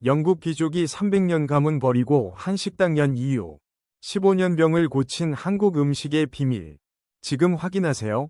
영국 귀족이 300년 가문 버리고 한식당 연 이유. 15년 병을 고친 한국 음식의 비밀. 지금 확인하세요.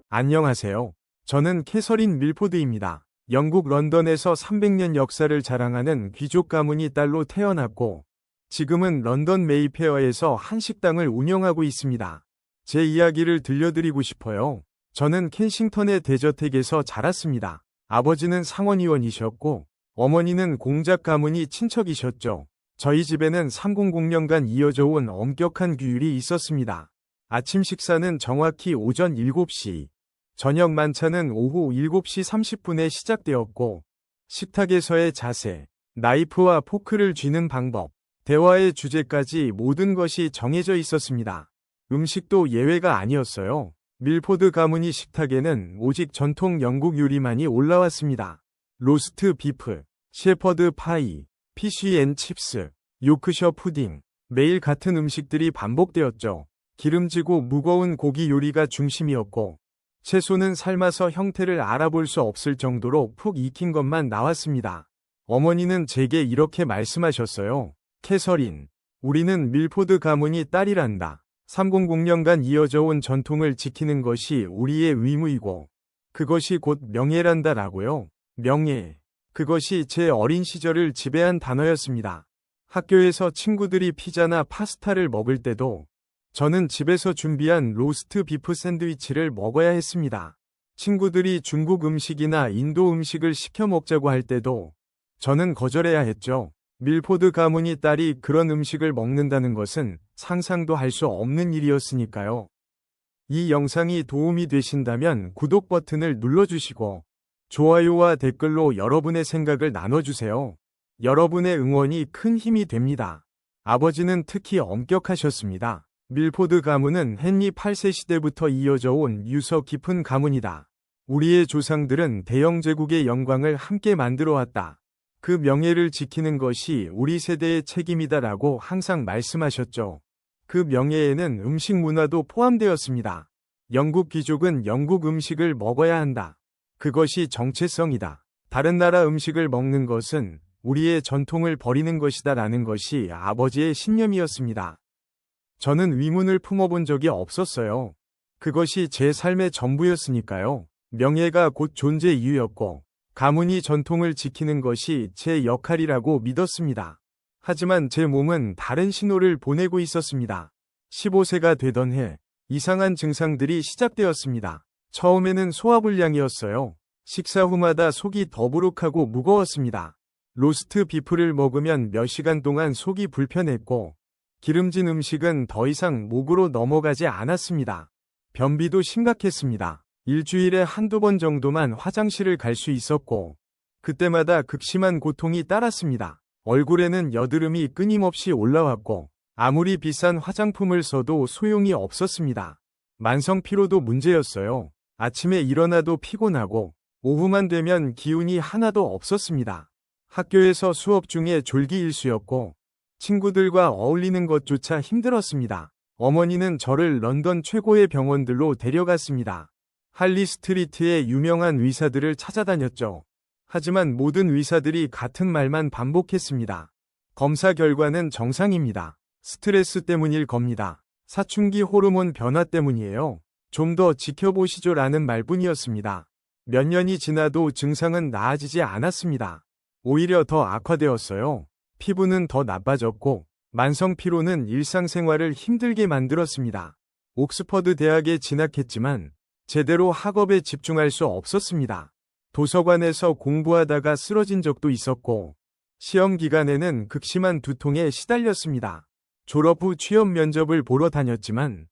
안녕하세요. 저는 캐서린 밀포드입니다. 영국 런던에서 300년 역사를 자랑하는 귀족 가문이 딸로 태어났고, 지금은 런던 메이페어에서 한식당을 운영하고 있습니다. 제 이야기를 들려드리고 싶어요. 저는 켄싱턴의 대저택에서 자랐습니다. 아버지는 상원의원이셨고, 어머니는 공작 가문이 친척이셨죠. 저희 집에는 300년간 이어져 온 엄격한 규율이 있었습니다. 아침 식사는 정확히 오전 7시, 저녁 만찬은 오후 7시 30분에 시작되었고, 식탁에서의 자세, 나이프와 포크를 쥐는 방법, 대화의 주제까지 모든 것이 정해져 있었습니다. 음식도 예외가 아니었어요. 밀포드 가문이 식탁에는 오직 전통 영국 요리만이 올라왔습니다. 로스트 비프, 셰퍼드 파이, 피쉬앤칩스, 요크셔 푸딩, 매일 같은 음식들이 반복되었죠. 기름지고 무거운 고기 요리가 중심이었고, 채소는 삶아서 형태를 알아볼 수 없을 정도로 푹 익힌 것만 나왔습니다. 어머니는 제게 이렇게 말씀하셨어요. 캐서린, 우리는 밀포드 가문이 딸이란다. 300년간 이어져 온 전통을 지키는 것이 우리의 의무이고, 그것이 곧 명예란다라고요. 명예. 그것이 제 어린 시절을 지배한 단어였습니다. 학교에서 친구들이 피자나 파스타를 먹을 때도 저는 집에서 준비한 로스트 비프 샌드위치를 먹어야 했습니다. 친구들이 중국 음식이나 인도 음식을 시켜 먹자고 할 때도 저는 거절해야 했죠. 밀포드 가문이 딸이 그런 음식을 먹는다는 것은 상상도 할 수 없는 일이었으니까요. 이 영상이 도움이 되신다면 구독 버튼을 눌러주시고 좋아요와 댓글로 여러분의 생각을 나눠주세요. 여러분의 응원이 큰 힘이 됩니다. 아버지는 특히 엄격하셨습니다. 밀포드 가문은 헨리 8세 시대부터 이어져 온 유서 깊은 가문이다. 우리의 조상들은 대영 제국의 영광을 함께 만들어 왔다. 그 명예를 지키는 것이 우리 세대의 책임이다라고 항상 말씀하셨죠. 그 명예에는 음식 문화도 포함되었습니다. 영국 귀족은 영국 음식을 먹어야 한다. 그것이 정체성이다. 다른 나라 음식을 먹는 것은 우리의 전통을 버리는 것이다라는 것이 아버지의 신념이었습니다. 저는 의문을 품어본 적이 없었어요. 그것이 제 삶의 전부였으니까요. 명예가 곧 존재 이유였고, 가문이 전통을 지키는 것이 제 역할이라고 믿었습니다. 하지만 제 몸은 다른 신호를 보내고 있었습니다. 15세가 되던 해, 이상한 증상들이 시작되었습니다. 처음에는 소화불량이었어요. 식사 후마다 속이 더부룩하고 무거웠습니다. 로스트 비프를 먹으면 몇 시간 동안 속이 불편했고, 기름진 음식은 더 이상 목으로 넘어가지 않았습니다. 변비도 심각했습니다. 일주일에 한두 번 정도만 화장실을 갈 수 있었고, 그때마다 극심한 고통이 따랐습니다. 얼굴에는 여드름이 끊임없이 올라왔고, 아무리 비싼 화장품을 써도 소용이 없었습니다. 만성 피로도 문제였어요. 아침에 일어나도 피곤하고, 오후만 되면 기운이 하나도 없었습니다. 학교에서 수업 중에 졸기일수였고, 친구들과 어울리는 것조차 힘들었습니다. 어머니는 저를 런던 최고의 병원들로 데려갔습니다. 할리 스트리트의 유명한 의사들을 찾아다녔죠. 하지만 모든 의사들이 같은 말만 반복했습니다. 검사 결과는 정상입니다. 스트레스 때문일 겁니다. 사춘기 호르몬 변화 때문이에요. 좀 더 지켜보시죠 라는 말뿐이었습니다. 몇 년이 지나도 증상은 나아지지 않았습니다. 오히려 더 악화되었어요. 피부는 더 나빠졌고, 만성 피로는 일상생활을 힘들게 만들었습니다. 옥스퍼드 대학에 진학했지만, 제대로 학업에 집중할 수 없었습니다. 도서관에서 공부하다가 쓰러진 적도 있었고, 시험 기간에는 극심한 두통에 시달렸습니다. 졸업 후 취업 면접을 보러 다녔지만,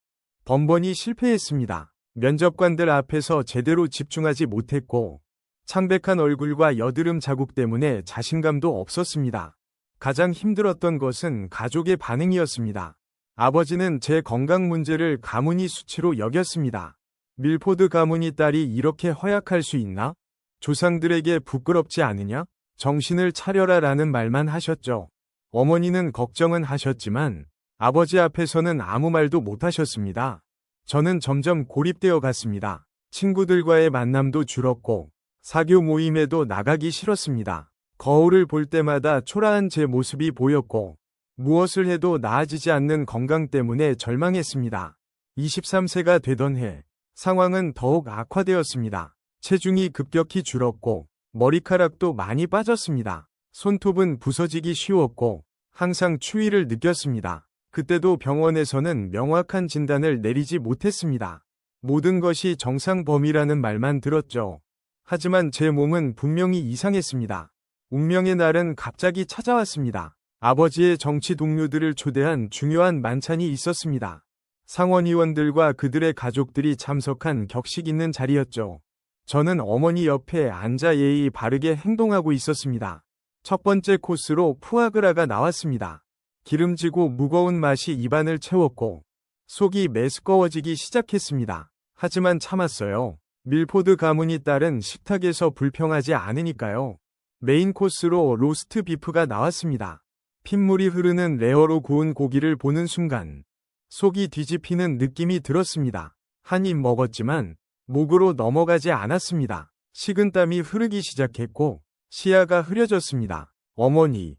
번번이 실패했습니다. 면접관들 앞에서 제대로 집중하지 못했고, 창백한 얼굴과 여드름 자국 때문에 자신감도 없었습니다. 가장 힘들었던 것은 가족의 반응이었습니다. 아버지는 제 건강 문제를 가문이 수치로 여겼습니다. 밀포드 가문이 딸이 이렇게 허약할 수 있나? 조상들에게 부끄럽지 않으냐? 정신을 차려라 라는 말만 하셨죠. 어머니는 걱정은 하셨지만 아버지 앞에서는 아무 말도 못 하셨습니다. 저는 점점 고립되어 갔습니다. 친구들과의 만남도 줄었고 사교 모임에도 나가기 싫었습니다. 거울을 볼 때마다 초라한 제 모습이 보였고 무엇을 해도 나아지지 않는 건강 때문에 절망했습니다. 23세가 되던 해 상황은 더욱 악화되었습니다. 체중이 급격히 줄었고 머리카락도 많이 빠졌습니다. 손톱은 부서지기 쉬웠고 항상 추위를 느꼈습니다. 그때도 병원에서는 명확한 진단을 내리지 못했습니다. 모든 것이 정상 범위라는 말만 들었죠. 하지만 제 몸은 분명히 이상했습니다. 운명의 날은 갑자기 찾아왔습니다. 아버지의 정치 동료들을 초대한 중요한 만찬이 있었습니다. 상원의원들과 그들의 가족들이 참석한 격식 있는 자리였죠. 저는 어머니 옆에 앉아 예의 바르게 행동하고 있었습니다. 첫 번째 코스로 푸아그라가 나왔습니다. 기름지고 무거운 맛이 입안을 채웠고 속이 메스꺼워지기 시작했습니다. 하지만 참았어요. 밀포드 가문이 딸은 식탁에서 불평하지 않으니까요. 메인 코스로 로스트 비프가 나왔습니다. 핏물이 흐르는 레어로 구운 고기를 보는 순간 속이 뒤집히는 느낌이 들었습니다. 한 입 먹었지만 목으로 넘어가지 않았습니다. 식은땀이 흐르기 시작했고 시야가 흐려졌습니다. 어머니,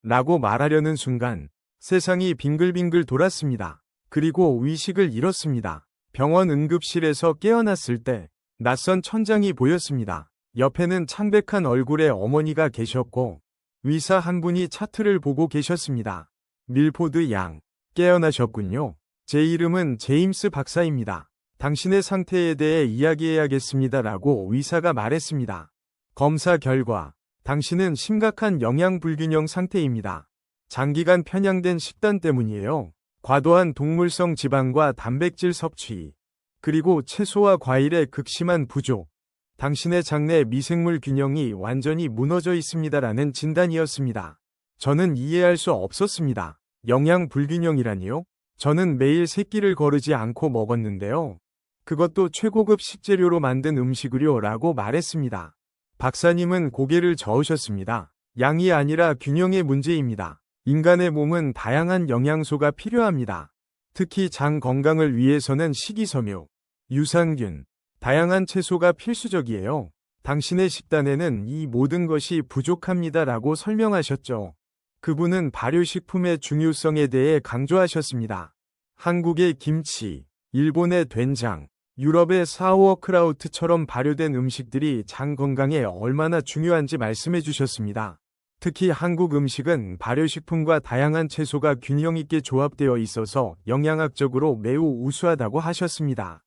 라고 말하려는 순간 세상이 빙글빙글 돌았습니다. 그리고 의식을 잃었습니다. 병원 응급실에서 깨어났을 때 낯선 천장이 보였습니다. 옆에는 창백한 얼굴의 어머니가 계셨고 의사 한 분이 차트를 보고 계셨습니다. 밀포드 양, 깨어나셨군요. 제 이름은 제임스 박사입니다. 당신의 상태에 대해 이야기해야겠습니다라고 의사가 말했습니다. 검사 결과, 당신은 심각한 영양 불균형 상태입니다. 장기간 편향된 식단 때문이에요. 과도한 동물성 지방과 단백질 섭취, 그리고 채소와 과일의 극심한 부족. 당신의 장내 미생물 균형이 완전히 무너져 있습니다라는 진단이었습니다. 저는 이해할 수 없었습니다. 영양 불균형이라니요? 저는 매일 새끼를 거르지 않고 먹었는데요. 그것도 최고급 식재료로 만든 음식을요 라고 말했습니다. 박사님은 고개를 저으셨습니다. 양이 아니라 균형의 문제입니다. 인간의 몸은 다양한 영양소가 필요합니다. 특히 장 건강을 위해서는 식이섬유, 유산균, 다양한 채소가 필수적이에요. 당신의 식단에는 이 모든 것이 부족합니다라고 설명하셨죠. 그분은 발효식품의 중요성에 대해 강조하셨습니다. 한국의 김치, 일본의 된장, 유럽의 사우어크라우트처럼 발효된 음식들이 장 건강에 얼마나 중요한지 말씀해 주셨습니다. 특히 한국 음식은 발효식품과 다양한 채소가 균형 있게 조합되어 있어서 영양학적으로 매우 우수하다고 하셨습니다.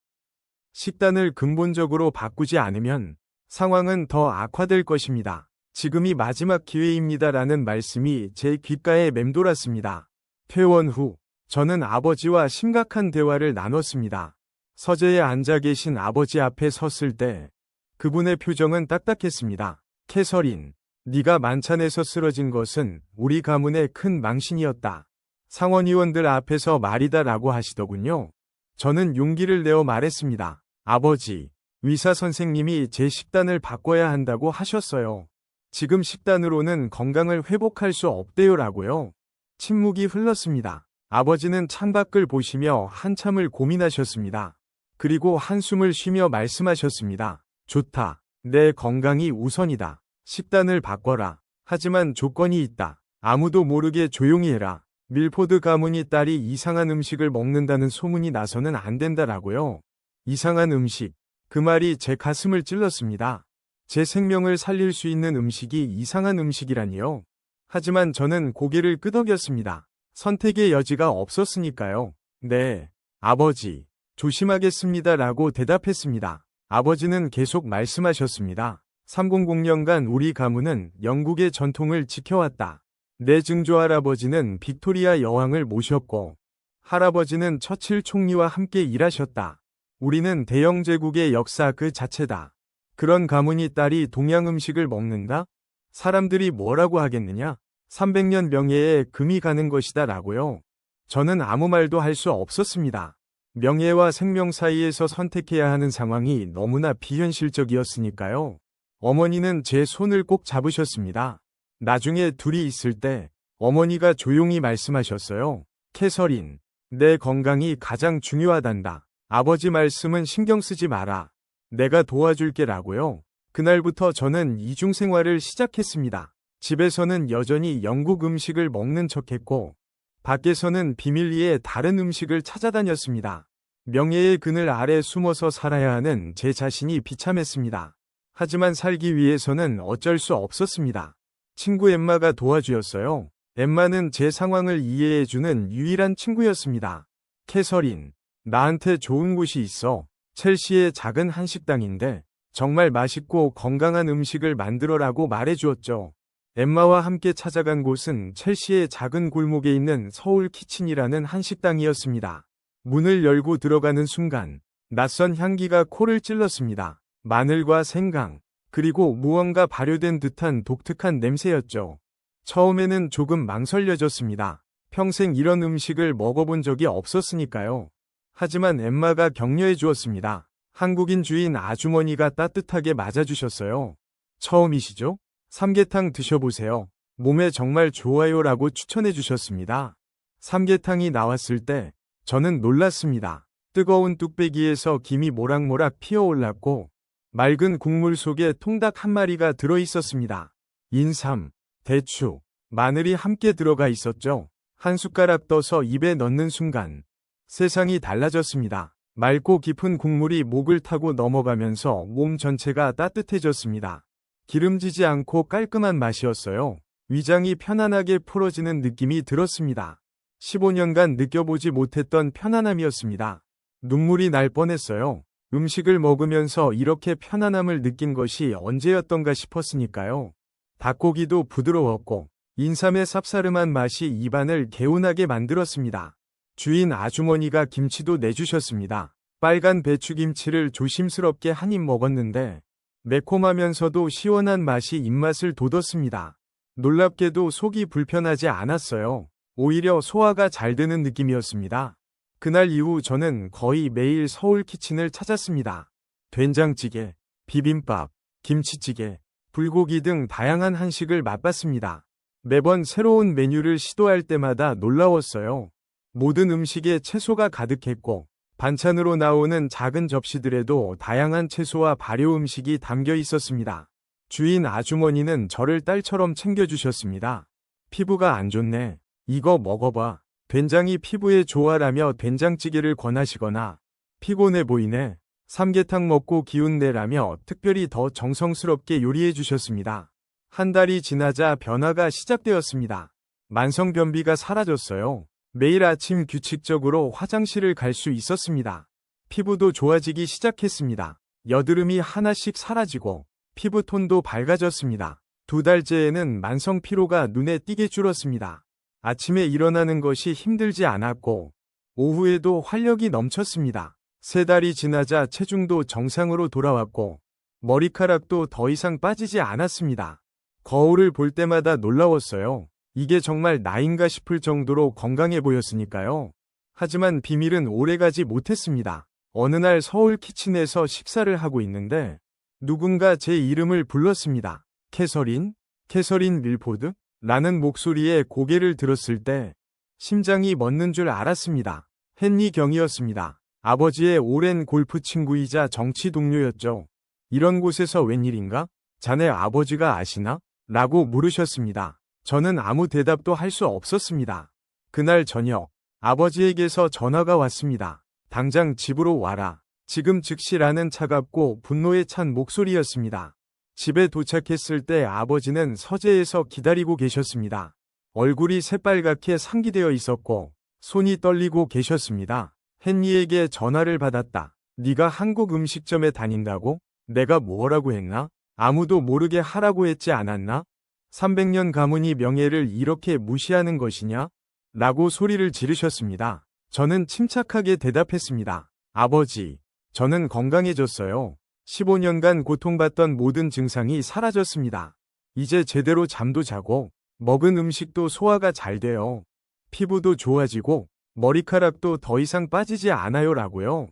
식단을 근본적으로 바꾸지 않으면 상황은 더 악화될 것입니다. 지금이 마지막 기회입니다라는 말씀이 제 귓가에 맴돌았습니다. 퇴원 후 저는 아버지와 심각한 대화를 나눴습니다. 서재에 앉아 계신 아버지 앞에 섰을 때 그분의 표정은 딱딱했습니다. 캐서린, 네가 만찬에서 쓰러진 것은 우리 가문의 큰 망신이었다. 상원의원들 앞에서 말이다라고 하시더군요. 저는 용기를 내어 말했습니다. 아버지, 의사 선생님이 제 식단을 바꿔야 한다고 하셨어요. 지금 식단으로는 건강을 회복할 수 없대요라고요. 침묵이 흘렀습니다. 아버지는 창밖을 보시며 한참을 고민하셨습니다. 그리고 한숨을 쉬며 말씀하셨습니다. 좋다. 내 건강이 우선이다. 식단을 바꿔라. 하지만 조건이 있다. 아무도 모르게 조용히 해라. 밀포드 가문이 딸이 이상한 음식을 먹는다는 소문이 나서는 안 된다라고요. 이상한 음식. 그 말이 제 가슴을 찔렀습니다. 제 생명을 살릴 수 있는 음식이 이상한 음식이라니요. 하지만 저는 고개를 끄덕였습니다. 선택의 여지가 없었으니까요. 네, 아버지, 조심하겠습니다라고 대답했습니다. 아버지는 계속 말씀하셨습니다. 300년간 우리 가문은 영국의 전통을 지켜왔다. 내 증조할아버지는 빅토리아 여왕을 모셨고 할아버지는 처칠 총리와 함께 일하셨다. 우리는 대영 제국의 역사 그 자체다. 그런 가문이 딸이 동양 음식을 먹는다? 사람들이 뭐라고 하겠느냐? 300년 명예에 금이 가는 것이다 라고요. 저는 아무 말도 할 수 없었습니다. 명예와 생명 사이에서 선택해야 하는 상황이 너무나 비현실적이었으니까요. 어머니는 제 손을 꼭 잡으셨습니다. 나중에 둘이 있을 때 어머니가 조용히 말씀하셨어요. 캐서린, 내 건강이 가장 중요하단다. 아버지 말씀은 신경 쓰지 마라. 내가 도와줄게 라고요. 그날부터 저는 이중생활을 시작했습니다. 집에서는 여전히 영국 음식을 먹는 척했고, 밖에서는 비밀리에 다른 음식을 찾아다녔습니다. 명예의 그늘 아래 숨어서 살아야 하는 제 자신이 비참했습니다. 하지만 살기 위해서는 어쩔 수 없었습니다. 친구 엠마가 도와주었어요. 엠마는 제 상황을 이해해주는 유일한 친구였습니다. 캐서린, 나한테 좋은 곳이 있어. 첼시의 작은 한식당인데 정말 맛있고 건강한 음식을 만들어라고 말해주었죠. 엠마와 함께 찾아간 곳은 첼시의 작은 골목에 있는 서울 키친이라는 한식당이었습니다. 문을 열고 들어가는 순간 낯선 향기가 코를 찔렀습니다. 마늘과 생강, 그리고 무언가 발효된 듯한 독특한 냄새였죠. 처음에는 조금 망설여졌습니다. 평생 이런 음식을 먹어본 적이 없었으니까요. 하지만 엠마가 격려해 주었습니다. 한국인 주인 아주머니가 따뜻하게 맞아주셨어요. 처음이시죠? 삼계탕 드셔보세요. 몸에 정말 좋아요 라고 추천해 주셨습니다. 삼계탕이 나왔을 때 저는 놀랐습니다. 뜨거운 뚝배기에서 김이 모락모락 피어올랐고 맑은 국물 속에 통닭 한 마리가 들어있었습니다. 인삼, 대추, 마늘이 함께 들어가 있었죠. 한 숟가락 떠서 입에 넣는 순간 세상이 달라졌습니다. 맑고 깊은 국물이 목을 타고 넘어가면서 몸 전체가 따뜻해졌습니다. 기름지지 않고 깔끔한 맛이었어요. 위장이 편안하게 풀어지는 느낌이 들었습니다. 15년간 느껴보지 못했던 편안함이었습니다. 눈물이 날 뻔했어요. 음식을 먹으면서 이렇게 편안함을 느낀 것이 언제였던가 싶었으니까요. 닭고기도 부드러웠고 인삼의 쌉싸름한 맛이 입안을 개운하게 만들었습니다. 주인 아주머니가 김치도 내주셨습니다. 빨간 배추김치를 조심스럽게 한 입 먹었는데 매콤하면서도 시원한 맛이 입맛을 돋웠습니다. 놀랍게도 속이 불편하지 않았어요. 오히려 소화가 잘 되는 느낌이었습니다. 그날 이후 저는 거의 매일 서울 키친을 찾았습니다. 된장찌개, 비빔밥, 김치찌개, 불고기 등 다양한 한식을 맛봤습니다. 매번 새로운 메뉴를 시도할 때마다 놀라웠어요. 모든 음식에 채소가 가득했고 반찬으로 나오는 작은 접시들에도 다양한 채소와 발효 음식이 담겨 있었습니다. 주인 아주머니는 저를 딸처럼 챙겨주셨습니다. 피부가 안 좋네. 이거 먹어봐. 된장이 피부에 좋아라며 된장찌개를 권하시거나 피곤해 보이네. 삼계탕 먹고 기운 내라며 특별히 더 정성스럽게 요리해 주셨습니다. 한 달이 지나자 변화가 시작되었습니다. 만성변비가 사라졌어요. 매일 아침 규칙적으로 화장실을 갈 수 있었습니다. 피부도 좋아지기 시작했습니다. 여드름이 하나씩 사라지고 피부톤도 밝아졌습니다. 2달째에는 만성 피로가 눈에 띄게 줄었습니다. 아침에 일어나는 것이 힘들지 않았고 오후에도 활력이 넘쳤습니다. 3달이 지나자 체중도 정상으로 돌아왔고 머리카락도 더 이상 빠지지 않았습니다. 거울을 볼 때마다 놀라웠어요. 이게 정말 나인가 싶을 정도로 건강해 보였으니까요. 하지만 비밀은 오래가지 못했습니다. 어느 날 서울 키친에서 식사를 하고 있는데 누군가 제 이름을 불렀습니다. 캐서린? 캐서린 밀포드? 라는 목소리에 고개를 들었을 때 심장이 멎는 줄 알았습니다. 헨리 경이었습니다. 아버지의 오랜 골프 친구이자 정치 동료였죠. 이런 곳에서 웬일인가? 자네 아버지가 아시나? 라고 물으셨습니다. 저는 아무 대답도 할 수 없었습니다. 그날 저녁 아버지에게서 전화가 왔습니다. 당장 집으로 와라. 지금 즉시라는 차갑고 분노에 찬 목소리였습니다. 집에 도착했을 때 아버지는 서재에서 기다리고 계셨습니다. 얼굴이 새빨갛게 상기되어 있었고 손이 떨리고 계셨습니다. 헨리에게 전화를 받았다. 네가 한국 음식점에 다닌다고? 내가 뭐라고 했나? 아무도 모르게 하라고 했지 않았나? 300년 가문이 명예를 이렇게 무시하는 것이냐? 라고 소리를 지르셨습니다. 저는 침착하게 대답했습니다. 아버지, 저는 건강해졌어요. 15년간 고통받던 모든 증상이 사라졌습니다. 이제 제대로 잠도 자고 먹은 음식도 소화가 잘 돼요. 피부도 좋아지고 머리카락도 더 이상 빠지지 않아요 라고요.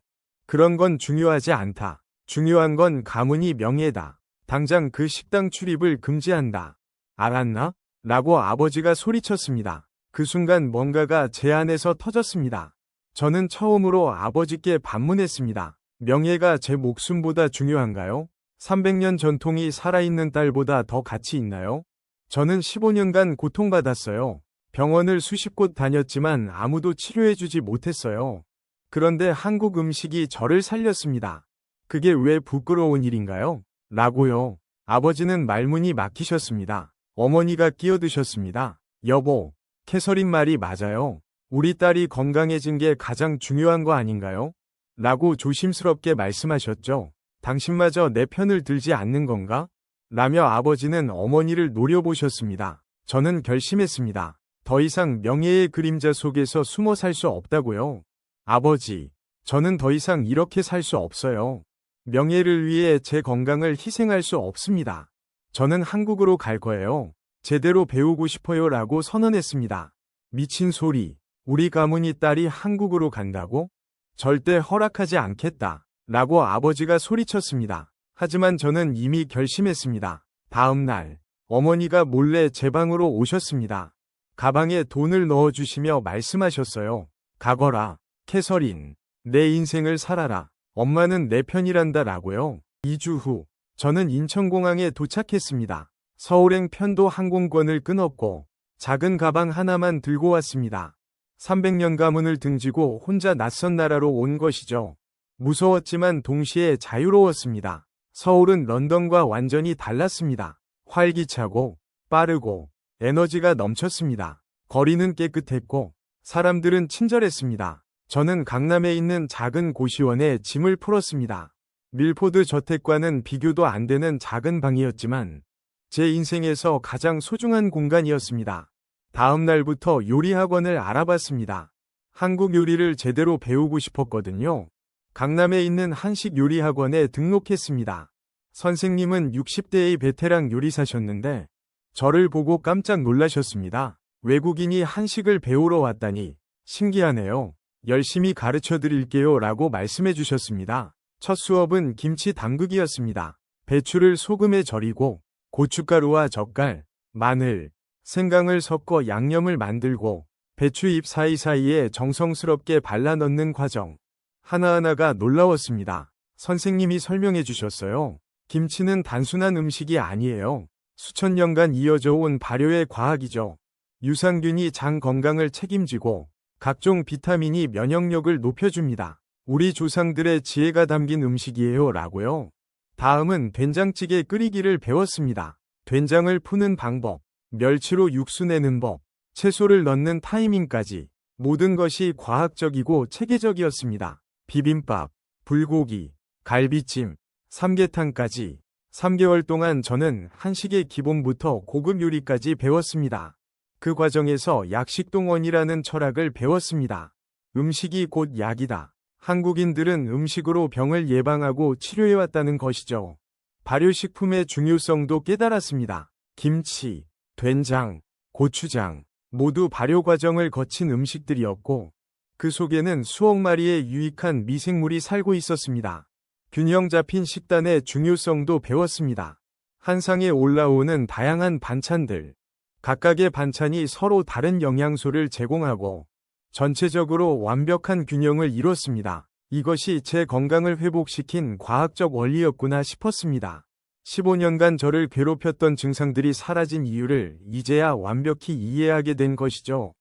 그런 건 중요하지 않다. 중요한 건 가문이 명예다. 당장 그 식당 출입을 금지한다. 알았나? 라고 아버지가 소리쳤습니다. 그 순간 뭔가가 제 안에서 터졌습니다. 저는 처음으로 아버지께 반문했습니다. 명예가 제 목숨보다 중요한가요? 300년 전통이 살아있는 딸보다 더 가치 있나요? 저는 15년간 고통받았어요. 병원을 수십 곳 다녔지만 아무도 치료해주지 못했어요. 그런데 한국 음식이 저를 살렸습니다. 그게 왜 부끄러운 일인가요? 라고요. 아버지는 말문이 막히셨습니다. 어머니가 끼어드셨습니다. 여보, 캐서린 말이 맞아요. 우리 딸이 건강해진 게 가장 중요한 거 아닌가요? 라고 조심스럽게 말씀하셨죠. 당신마저 내 편을 들지 않는 건가? 라며 아버지는 어머니를 노려보셨습니다. 저는 결심했습니다. 더 이상 명예의 그림자 속에서 숨어 살 수 없다고요. 아버지, 저는 더 이상 이렇게 살 수 없어요. 명예를 위해 제 건강을 희생할 수 없습니다. 저는 한국으로 갈 거예요. 제대로 배우고 싶어요 라고 선언했습니다. 미친 소리. 우리 가문이 딸이 한국으로 간다고? 절대 허락하지 않겠다. 라고 아버지가 소리쳤습니다. 하지만 저는 이미 결심했습니다. 다음 날, 어머니가 몰래 제 방으로 오셨습니다. 가방에 돈을 넣어주시며 말씀하셨어요. 가거라, 캐서린. 내 인생을 살아라. 엄마는 내 편이란다 라고요. 2주 후, 저는 인천공항에 도착했습니다. 서울행 편도 항공권을 끊었고, 작은 가방 하나만 들고 왔습니다. 300년 가문을 등지고 혼자 낯선 나라로 온 것이죠. 무서웠지만 동시에 자유로웠습니다. 서울은 런던과 완전히 달랐습니다. 활기차고, 빠르고, 에너지가 넘쳤습니다. 거리는 깨끗했고, 사람들은 친절했습니다. 저는 강남에 있는 작은 고시원에 짐을 풀었습니다. 밀포드 저택과는 비교도 안 되는 작은 방이었지만, 제 인생에서 가장 소중한 공간이었습니다. 다음 날부터 요리 학원을 알아봤습니다. 한국 요리를 제대로 배우고 싶었거든요. 강남에 있는 한식 요리 학원에 등록했습니다. 선생님은 60대의 베테랑 요리사셨는데 저를 보고 깜짝 놀라셨습니다. 외국인이 한식을 배우러 왔다니 신기하네요. 열심히 가르쳐 드릴게요 라고 말씀해 주셨습니다. 첫 수업은 김치 담그기였습니다. 배추를 소금에 절이고 고춧가루와 젓갈, 마늘, 생강을 섞어 양념을 만들고 배추잎 사이사이에 정성스럽게 발라 넣는 과정. 하나하나가 놀라웠습니다. 선생님이 설명해 주셨어요. 김치는 단순한 음식이 아니에요. 수천 년간 이어져 온 발효의 과학이죠. 유산균이 장 건강을 책임지고 각종 비타민이 면역력을 높여줍니다. 우리 조상들의 지혜가 담긴 음식이에요 라고요. 다음은 된장찌개 끓이기를 배웠습니다. 된장을 푸는 방법, 멸치로 육수 내는 법, 채소를 넣는 타이밍까지 모든 것이 과학적이고 체계적이었습니다. 비빔밥, 불고기, 갈비찜, 삼계탕까지 3개월 동안 저는 한식의 기본부터 고급 요리까지 배웠습니다. 그 과정에서 약식동원이라는 철학을 배웠습니다. 음식이 곧 약이다. 한국인들은 음식으로 병을 예방하고 치료해왔다는 것이죠. 발효식품의 중요성도 깨달았습니다. 김치, 된장, 고추장 모두 발효 과정을 거친 음식들이었고 그 속에는 수억 마리의 유익한 미생물이 살고 있었습니다. 균형 잡힌 식단의 중요성도 배웠습니다. 한 상에 올라오는 다양한 반찬들, 각각의 반찬이 서로 다른 영양소를 제공하고 전체적으로 완벽한 균형을 이뤘습니다. 이것이 제 건강을 회복시킨 과학적 원리였구나 싶었습니다. 15년간 저를 괴롭혔던 증상들이 사라진 이유를 이제야 완벽히 이해하게 된 것이죠.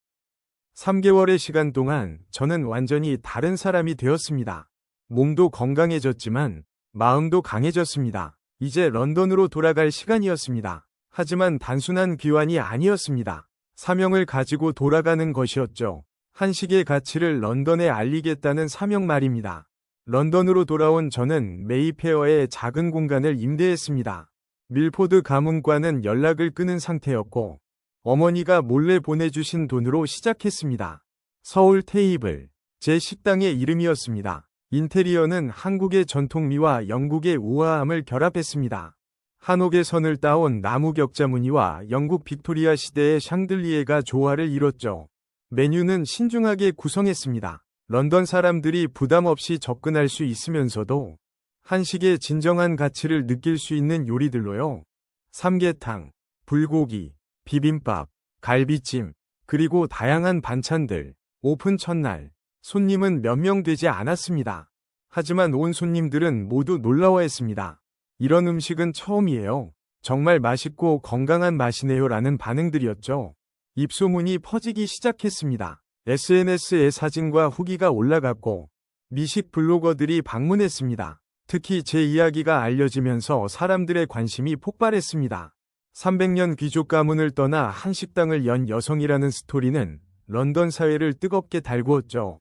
3개월의 시간 동안 저는 완전히 다른 사람이 되었습니다. 몸도 건강해졌지만 마음도 강해졌습니다. 이제 런던으로 돌아갈 시간이었습니다. 하지만 단순한 귀환이 아니었습니다. 사명을 가지고 돌아가는 것이었죠. 한식의 가치를 런던에 알리겠다는 사명 말입니다. 런던으로 돌아온 저는 메이페어의 작은 공간을 임대했습니다. 밀포드 가문과는 연락을 끊은 상태였고 어머니가 몰래 보내주신 돈으로 시작했습니다. 서울 테이블, 제 식당의 이름이었습니다. 인테리어는 한국의 전통미와 영국의 우아함을 결합했습니다. 한옥의 선을 따온 나무 격자 무늬와 영국 빅토리아 시대의 샹들리에가 조화를 이뤘죠. 메뉴는 신중하게 구성했습니다. 런던 사람들이 부담 없이 접근할 수 있으면서도 한식의 진정한 가치를 느낄 수 있는 요리들로요. 삼계탕, 불고기, 비빔밥, 갈비찜, 그리고 다양한 반찬들. 오픈 첫날, 손님은 몇 명 되지 않았습니다. 하지만 온 손님들은 모두 놀라워했습니다. 이런 음식은 처음이에요. 정말 맛있고 건강한 맛이네요 라는 반응들이었죠. 입소문이 퍼지기 시작했습니다. SNS에 사진과 후기가 올라갔고 미식 블로거들이 방문했습니다. 특히 제 이야기가 알려지면서 사람들의 관심이 폭발했습니다. 300년 귀족 가문을 떠나 한식당을 연 여성이라는 스토리는 런던 사회를 뜨겁게 달구었죠.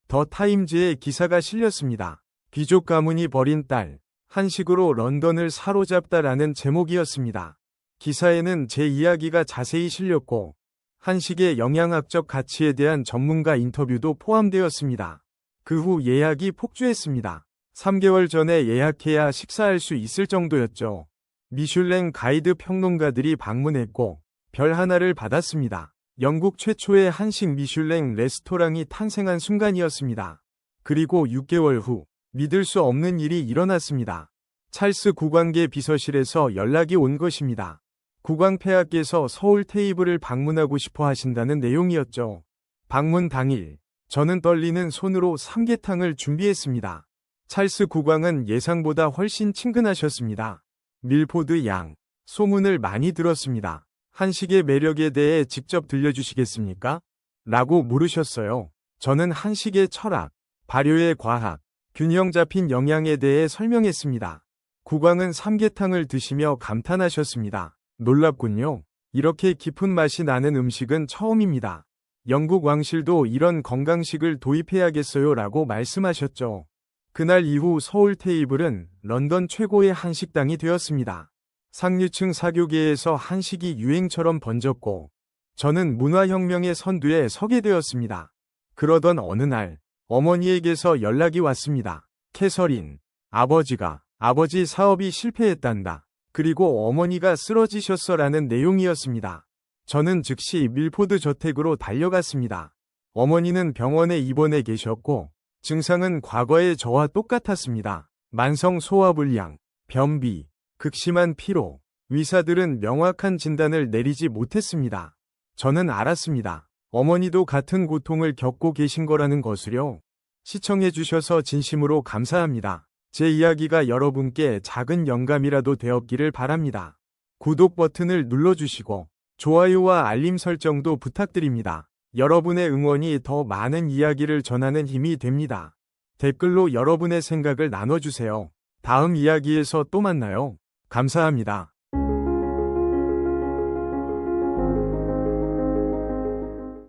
더 타임즈에 기사가 실렸습니다. 귀족 가문이 버린 딸, 한식으로 런던을 사로잡다라는 제목이었습니다. 기사에는 제 이야기가 자세히 실렸고 한식의 영양학적 가치에 대한 전문가 인터뷰도 포함되었습니다. 그 후 예약이 폭주했습니다. 3개월 전에 예약해야 식사할 수 있을 정도였죠. 미슐랭 가이드 평론가들이 방문했고 별 하나를 받았습니다. 영국 최초의 한식 미슐랭 레스토랑이 탄생한 순간이었습니다. 그리고 6개월 후 믿을 수 없는 일이 일어났습니다. 찰스 국왕계 비서실에서 연락이 온 것입니다. 국왕 폐하께서 서울 테이블을 방문하고 싶어 하신다는 내용이었죠. 방문 당일 저는 떨리는 손으로 삼계탕을 준비했습니다. 찰스 국왕은 예상보다 훨씬 친근하셨습니다. 밀포드 양, 소문을 많이 들었습니다. 한식의 매력에 대해 직접 들려주시겠습니까? 라고 물으셨어요. 저는 한식의 철학, 발효의 과학, 균형 잡힌 영양에 대해 설명했습니다. 국왕은 삼계탕을 드시며 감탄하셨습니다. 놀랍군요. 이렇게 깊은 맛이 나는 음식은 처음입니다. 영국 왕실도 이런 건강식을 도입해야겠어요 라고 말씀하셨죠. 그날 이후 서울 테이블은 런던 최고의 한식당이 되었습니다. 상류층 사교계에서 한식이 유행처럼 번졌고 저는 문화혁명의 선두에 서게 되었습니다. 그러던 어느 날 어머니에게서 연락이 왔습니다. 캐서린, 아버지 사업이 실패했단다. 그리고 어머니가 쓰러지셨어라는 내용이었습니다. 저는 즉시 밀포드 저택으로 달려갔습니다. 어머니는 병원에 입원해 계셨고 증상은 과거의 저와 똑같았습니다. 만성 소화불량, 변비, 극심한 피로. 의사들은 명확한 진단을 내리지 못했습니다. 저는 알았습니다. 어머니도 같은 고통을 겪고 계신 거라는 것을요. 시청해주셔서 진심으로 감사합니다. 제 이야기가 여러분께 작은 영감이라도 되었기를 바랍니다. 구독 버튼을 눌러주시고 좋아요와 알림 설정도 부탁드립니다. 여러분의 응원이 더 많은 이야기를 전하는 힘이 됩니다. 댓글로 여러분의 생각을 나눠주세요. 다음 이야기에서 또 만나요. 감사합니다.